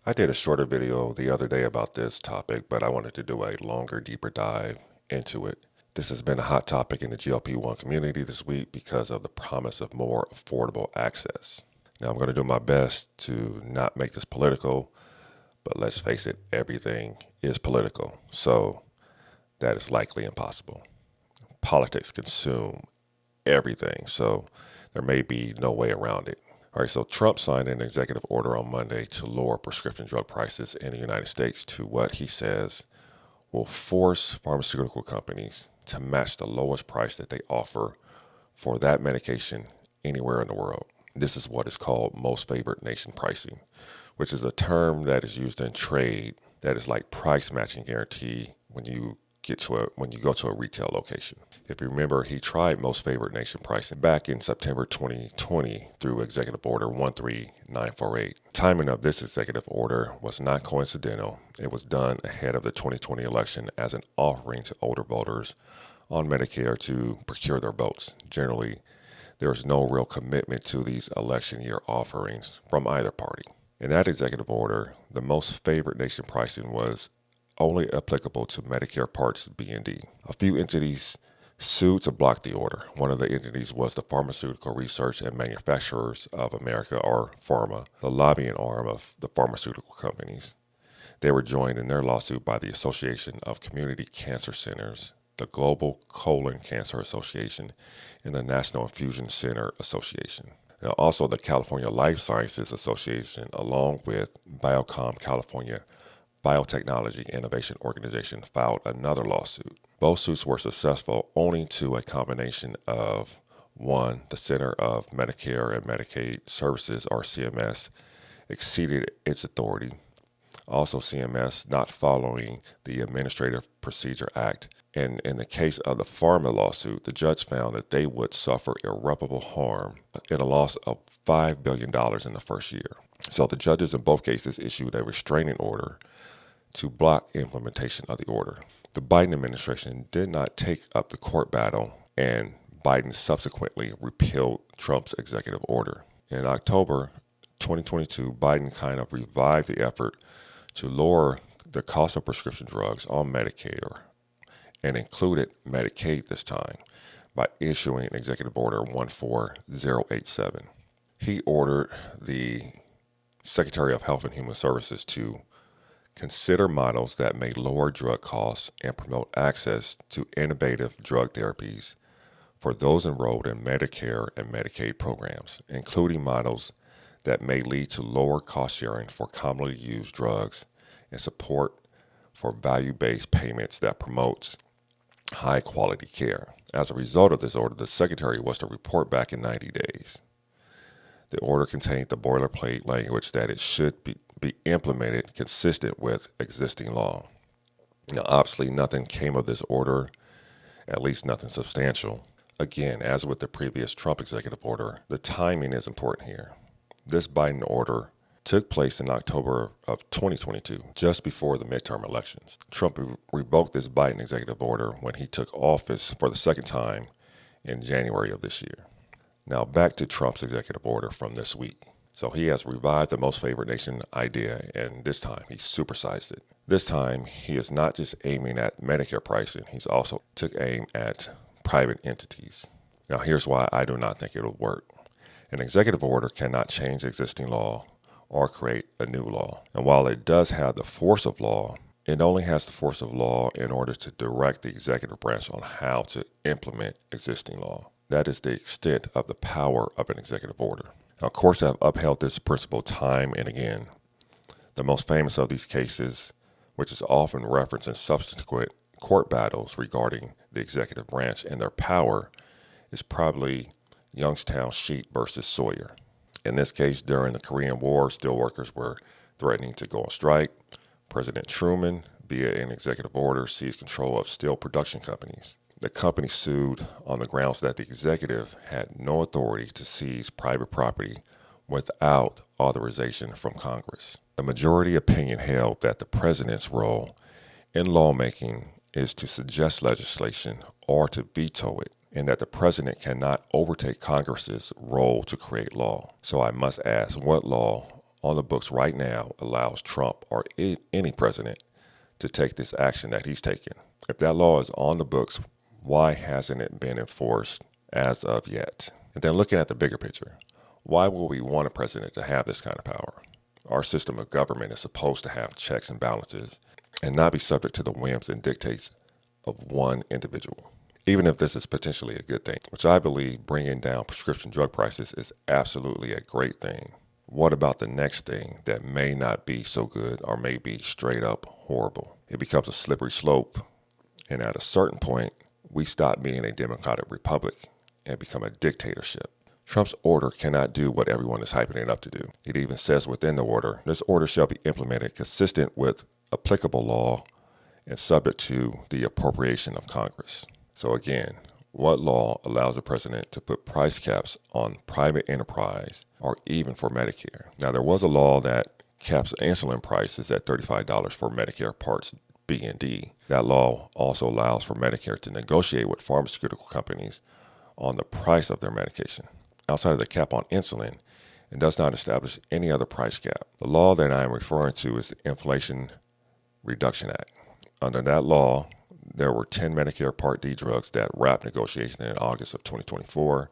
I did a shorter video the other day about this topic, but I wanted to do a longer, deeper dive into it. This has been a hot topic in the GLP-1 community this week because of the promise of more affordable access. Now, I'm going to do my best to not make this political, but let's face it, everything is political, so that is likely impossible. Politics consume everything, so there may be no way around it. All right, so Trump signed an executive order on Monday to lower prescription drug prices in the United States to what he says will force pharmaceutical companies to match the lowest price that they offer for that medication anywhere in the world. This is what is called most favored nation pricing, which is a term that is used in trade that is like price matching guarantee when you go to a retail location. If you remember, he tried most favored nation pricing back in September 2020 through Executive Order 13948. Timing of this executive order was not coincidental. It was done ahead of the 2020 election as an offering to older voters on Medicare to procure their votes. Generally, there is no real commitment to these election year offerings from either party. In that executive order, the most favored nation pricing was only applicable to Medicare Parts B and D. A few entities sued to block the order. One of the entities was the Pharmaceutical Research and Manufacturers of America, or Pharma, the lobbying arm of the pharmaceutical companies. They were joined in their lawsuit by the Association of Community Cancer Centers, the Global Colon Cancer Association, and the National Infusion Center Association. Now, also the California Life Sciences Association, along with Biocom California Biotechnology Innovation Organization, filed another lawsuit. Both suits were successful owing to a combination of, one, the Center of Medicare and Medicaid Services, or CMS, exceeded its authority. Also, CMS not following the Administrative Procedure Act. And in the case of the Pharma lawsuit, the judge found that they would suffer irreparable harm in a loss of $5 billion in the first year. So the judges in both cases issued a restraining order to block implementation of the order. The Biden administration did not take up the court battle, and Biden subsequently repealed Trump's executive order. In October 2022, Biden kind of revived the effort to lower the cost of prescription drugs on Medicare and included Medicaid this time by issuing Executive Order 14087. He ordered the Secretary of Health and Human Services to consider models that may lower drug costs and promote access to innovative drug therapies for those enrolled in Medicare and Medicaid programs, including models that may lead to lower cost sharing for commonly used drugs and support for value-based payments that promotes high-quality care. As a result of this order, the Secretary was to report back in 90 days. The order contained the boilerplate language that it should be implemented consistent with existing law. Now, obviously, nothing came of this order, at least nothing substantial. Again, as with the previous Trump executive order, the timing is important here. This Biden order took place in October of 2022, just before the midterm elections. Trump revoked this Biden executive order when he took office for the second time in January of this year. Now back to Trump's executive order from this week. So he has revived the most favored nation idea, and this time he supersized it. This time he is not just aiming at Medicare pricing, he's also took aim at private entities. Now here's why I do not think it'll work. An executive order cannot change existing law or create a new law. And while it does have the force of law, it only has the force of law in order to direct the executive branch on how to implement existing law. That is the extent of the power of an executive order. Now, courts have upheld this principle time and again. The most famous of these cases, which is often referenced in subsequent court battles regarding the executive branch and their power, is probably Youngstown Sheet versus Sawyer. In this case, during the Korean War, steelworkers were threatening to go on strike. President Truman, via an executive order, seized control of steel production companies. The company sued on the grounds that the executive had no authority to seize private property without authorization from Congress. The majority opinion held that the president's role in lawmaking is to suggest legislation or to veto it, and that the president cannot overtake Congress's role to create law. So I must ask, what law on the books right now allows Trump or any president to take this action that he's taking? If that law is on the books, why hasn't it been enforced as of yet? And then looking at the bigger picture, why would we want a president to have this kind of power? Our system of government is supposed to have checks and balances and not be subject to the whims and dictates of one individual. Even if this is potentially a good thing, which I believe bringing down prescription drug prices is absolutely a great thing. What about the next thing that may not be so good or may be straight up horrible? It becomes a slippery slope, and at a certain point, we stop being a democratic republic and become a dictatorship. Trump's order cannot do what everyone is hyping it up to do. It even says within the order, this order shall be implemented consistent with applicable law and subject to the appropriation of Congress. So again, what law allows the president to put price caps on private enterprise or even for Medicare? Now, there was a law that caps insulin prices at $35 for Medicare Parts B and D. That law also allows for Medicare to negotiate with pharmaceutical companies on the price of their medication. Outside of the cap on insulin, it does not establish any other price cap. The law that I am referring to is the Inflation Reduction Act. Under that law, there were 10 Medicare Part D drugs that wrapped negotiation in August of 2024,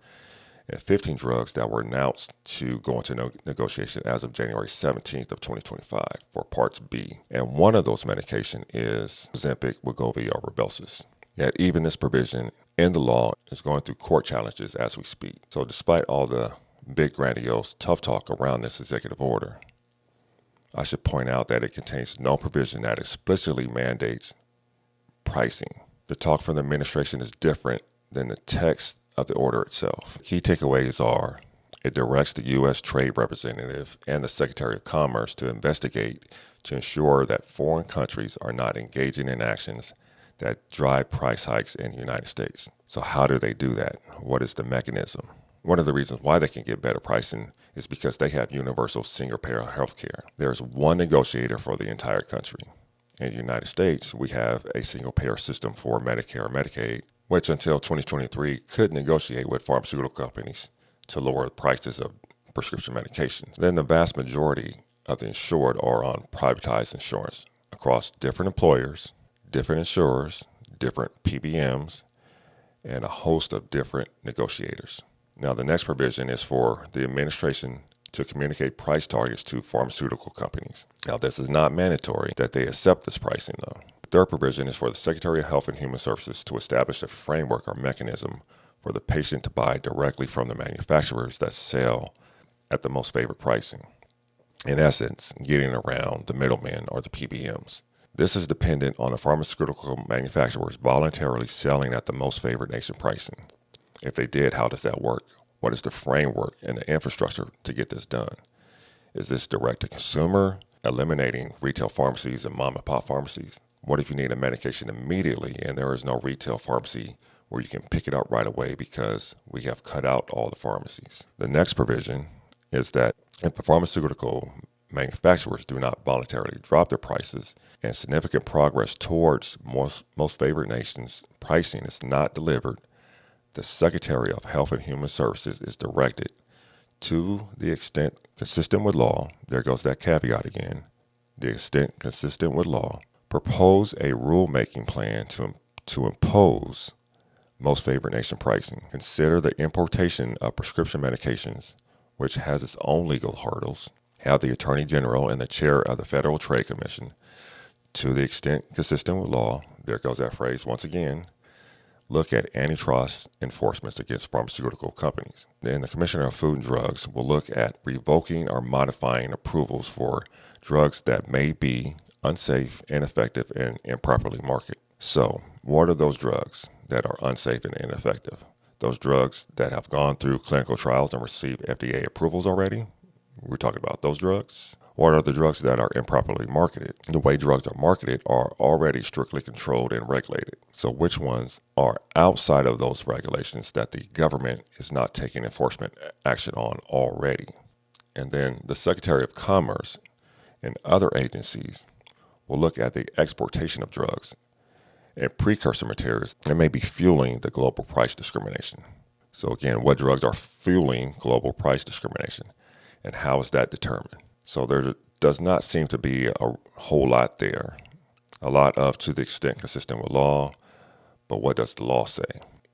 and 15 drugs that were announced to go into negotiation as of January 17th of 2025 for Parts B. And one of those medication is Ozempic, Wegovy, or Rybelsus. Yet even this provision in the law is going through court challenges as we speak. So despite all the big grandiose tough talk around this executive order, I should point out that it contains no provision that explicitly mandates pricing. The talk from the administration is different than the text of the order itself. Key takeaways are: it directs the U.S. Trade Representative and the Secretary of Commerce to investigate to ensure that foreign countries are not engaging in actions that drive price hikes in the United States. So how do they do that? What is the mechanism? One of the reasons why they can get better pricing is because they have universal single-payer health care. There's one negotiator for the entire country. In the United States, we have a single-payer system for Medicare or Medicaid, which until 2023 could negotiate with pharmaceutical companies to lower the prices of prescription medications. Then the vast majority of the insured are on privatized insurance across different employers, different insurers, different PBMs, and a host of different negotiators. Now, the next provision is for the administration to communicate price targets to pharmaceutical companies. Now, this is not mandatory that they accept this pricing, though. The third provision is for the Secretary of Health and Human Services to establish a framework or mechanism for the patient to buy directly from the manufacturers that sell at the most favored pricing. In essence, getting around the middlemen or the PBMs. This is dependent on the pharmaceutical manufacturers voluntarily selling at the most favored nation pricing. If they did, how does that work? What is the framework and the infrastructure to get this done? Is this direct to consumer, eliminating retail pharmacies and mom and pop pharmacies? What if you need a medication immediately and there is no retail pharmacy where you can pick it up right away because we have cut out all the pharmacies? The next provision is that if the pharmaceutical manufacturers do not voluntarily drop their prices and significant progress towards most favored nations pricing is not delivered, the Secretary of Health and Human Services is directed to the extent consistent with law, there goes that caveat again, the extent consistent with law, propose a rulemaking plan to impose most favored nation pricing. Consider the importation of prescription medications, which has its own legal hurdles. Have the Attorney General and the Chair of the Federal Trade Commission, to the extent consistent with law, there goes that phrase once again, look at antitrust enforcements against pharmaceutical companies. Then the Commissioner of Food and Drugs will look at revoking or modifying approvals for drugs that may be unsafe, ineffective, and improperly marketed. So, what are those drugs that are unsafe and ineffective? Those drugs that have gone through clinical trials and received FDA approvals already? We're talking about those drugs. What are the drugs that are improperly marketed? The way drugs are marketed are already strictly controlled and regulated. So which ones are outside of those regulations that the government is not taking enforcement action on already? And then the Secretary of Commerce and other agencies will look at the exportation of drugs and precursor materials that may be fueling the global price discrimination. So again, what drugs are fueling global price discrimination? And how is that determined? So there does not seem to be a whole lot there. A lot of to the extent consistent with law, but what does the law say?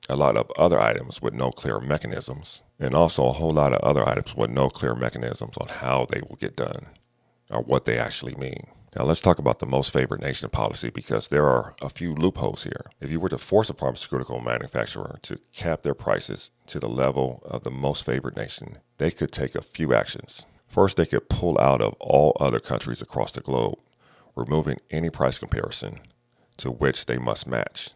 A lot of other items with no clear mechanisms, and also a whole lot of other items with no clear mechanisms on how they will get done or what they actually mean. Now let's talk about the most favored nation policy, because there are a few loopholes here. If you were to force a pharmaceutical manufacturer to cap their prices to the level of the most favored nation, they could take a few actions. First, they could pull out of all other countries across the globe, removing any price comparison to which they must match.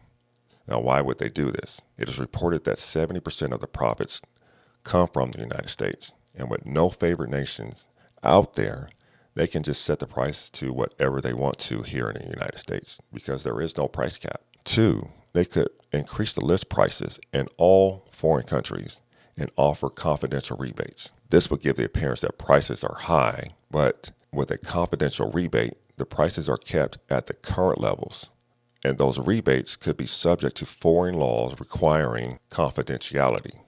Now, why would they do this? It is reported that 70% of the profits come from the United States, and with no favored nations out there, they can just set the price to whatever they want to here in the United States because there is no price cap. Two, they could increase the list prices in all foreign countries and offer confidential rebates. This would give the appearance that prices are high, but with a confidential rebate, the prices are kept at the current levels, and those rebates could be subject to foreign laws requiring confidentiality,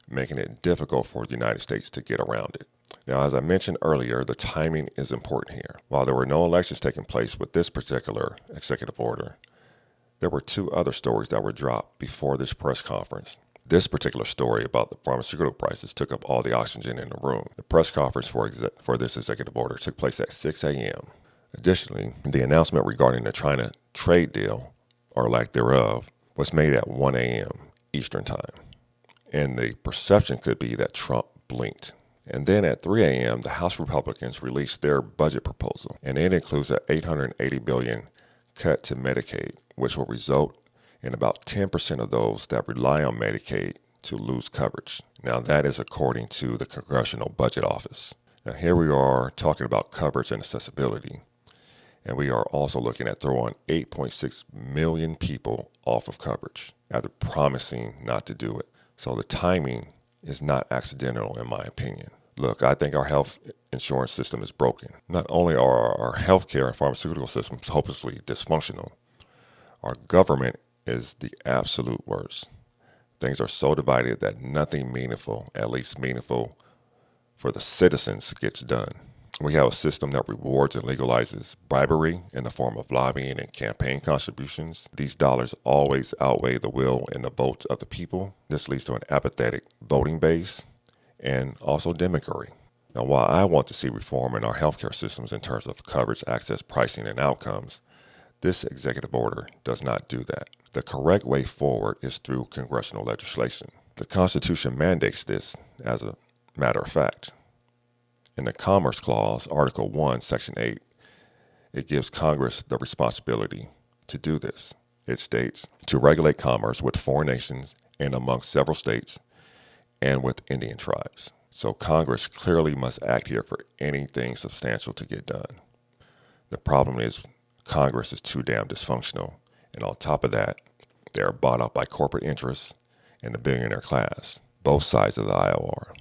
making it difficult for the United States to get around it. Now, as I mentioned earlier, the timing is important here. While there were no elections taking place with this particular executive order, there were two other stories that were dropped before this press conference. This particular story about the pharmaceutical prices took up all the oxygen in the room. The press conference for this executive order took place at 6 a.m. Additionally, the announcement regarding the China trade deal, or lack thereof, was made at 1 a.m. Eastern Time. And the perception could be that Trump blinked. And then at 3 a.m., the House Republicans released their budget proposal, and it includes an $880 billion cut to Medicaid, which will result in about 10% of those that rely on Medicaid to lose coverage. Now, that is according to the Congressional Budget Office. Now, here we are talking about coverage and accessibility, and we are also looking at throwing 8.6 million people off of coverage after promising not to do it. So the timing is not accidental, in my opinion. Look, I think our health insurance system is broken. Not only are our healthcare and pharmaceutical systems hopelessly dysfunctional, our government is the absolute worst. Things are so divided that nothing meaningful, at least meaningful for the citizens, gets done. We have a system that rewards and legalizes bribery in the form of lobbying and campaign contributions. These dollars always outweigh the will and the vote of the people. This leads to an apathetic voting base and also demagoguery. Now, while I want to see reform in our healthcare systems in terms of coverage, access, pricing, and outcomes, this executive order does not do that. The correct way forward is through congressional legislation. The Constitution mandates this, as a matter of fact. In the Commerce Clause, Article 1, Section 8, it gives Congress the responsibility to do this. It states, to regulate commerce with foreign nations and amongst several states and with Indian tribes. So Congress clearly must act here for anything substantial to get done. The problem is Congress is too damn dysfunctional, and on top of that, they are bought out by corporate interests and the billionaire class. Both sides of the aisle are.